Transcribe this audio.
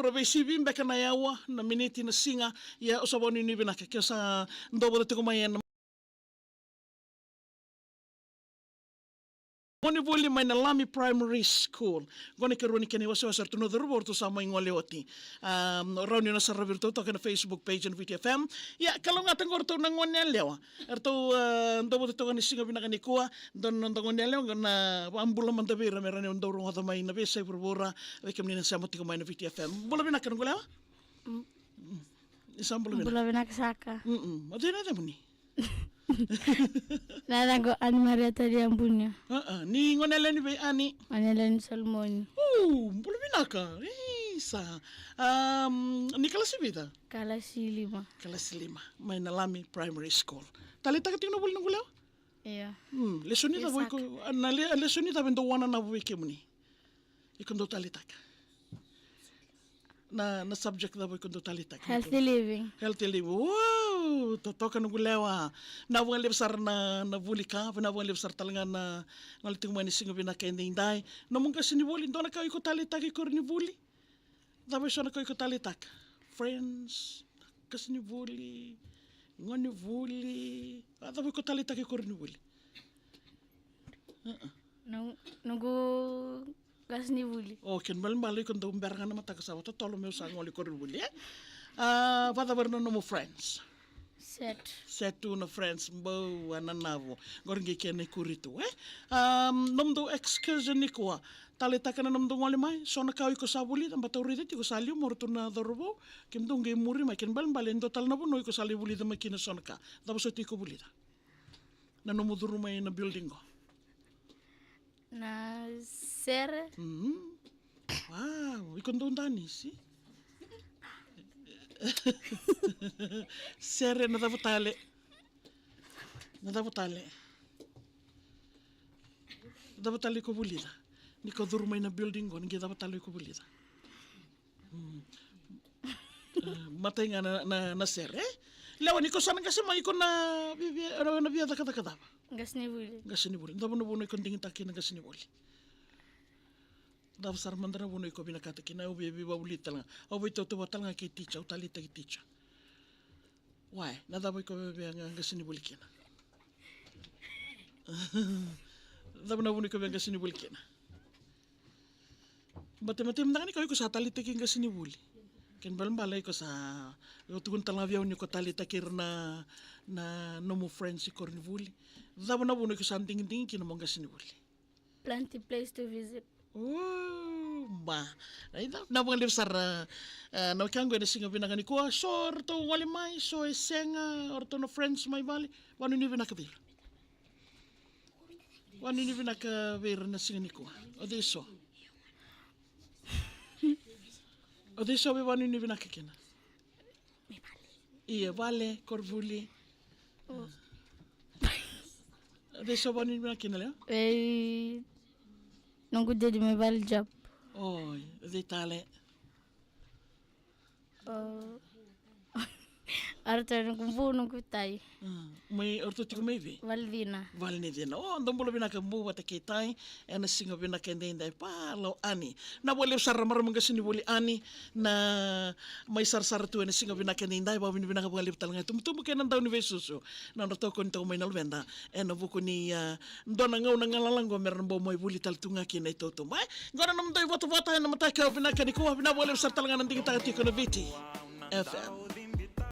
ura vesivi mbeka na yawa na miniti na singa ya usaboni ni binaka kaya sa ndobo de tukumayan Ngoni voli mai na Lami Primary School. Ngoni ke roni kene wasa wasa tuno duru borto sa mai ngole oti. Rauni na sarra virtu to na Facebook page na VTFM. Ya kalau ngata ngorto na ngone lewa. Erto ndobo to ni singa binaka ni kuwa don ngone lewa na ambula mandabira merane ndoro ngata mai na besa burbura weke menina sa moti mai na VTFM. Bula binaka ngole lewa? Isambula binaka. Bula binaka saka. Madina demuni. Nada go Ani Maria Tariambunya. Ni ngonele ni be ani. Anela ni Salmoni. Bula binaka. Isa. Ni kelas bida? Kelas 5. Kelas 5. Mai na Lami Primary School. Talita ka tingno bul nguleo? Iya. Lesoni ta boy ko na lesoni ta bendo wana na boy ke muni. Ikondo talita ka. Na subject da boy kondo talita ka. Healthy living. Healthy living. Wow, totoka no gulewa. Na buang lebsar na vulika, na buang lebsar talanga na ngaliting mani singa bina ka indai. No mung kasi ni buli, ndona ka iko talita ka iko ni buli. Dabe so na ka iko talita ka. Friends, kasi ni buli. Ngoni buli. Dabe iko talita ka iko ni buli. Nunggu gas ni buli. Ken mal iko ndo mberanga na mata ka sa to tolo meu sa ngoli ko ni buli. Vada verno no mo friends. Set to no friends bo ananavo. Gorngi kene kuritu nomdo excursion ni kwa. Talita kana nomdo ngoli mai sona kawi ko sabuli tamba taurite ti ko saliu morto na dorobo kim donge muri mai ken balen do tal na bo no ko sali buli da makina sona ka. Dabo so ti ko buli da. Na no muduru mai na building go. Na ser. Wow, ikondo ndani si. Sere na davutale. Davutale ko bulida. Ni ko durmay na building ko ngi davutale ko bulida. Matay nga na sere. Lawa ni ko sana kasi mai ko na biya kada. Gas ni buli. Ndabo no buno ko dingin takin na gas ni buli. Dav sar mandara buno ko binakata kina ubi babuli talanga. Obi to talanga ki teacher utalita ki teacher. Why? Nada boy ko be nga sini bulikina. Dav na buno ko be nga sini bulikina. Matem na ko sa talita ki nga sini buli. Ken balay ko sa tukun talanga viaw ni ko talita kir na no mo friends ko ni buli. Dav na buno ko sa ding ki no nga sini buli. Plenty place to visit. Na mga libsar na kanggo na singa binakani ko so to wali mai so esenga or to no friends mai bali wanu ni binakabir na singa ni ko odeso be wanu ni binakakina iya vale corvuli odeso wanu ni binakina leo Nunggu jadi may bal job. Detale. Arto nunggu tay. May orto tiko may vi. Valvina. Andong bolo binaka mo wata kitay na singa binaka ndai palo ani. Na wali sar maramang kasi ni wali ani na may sar tu na singa binaka ndai ba binaka wali talanga tumtum kay nang daw ni Vesuso. Na to kon to may nalwenda na buko ni ndona ngaw na ngalalango meron bo moy wuli taltunga kinay toto. May ngora nam doy wata na matay ka binaka ni ko binawali sar talanga nang tingita tiko na VT FM.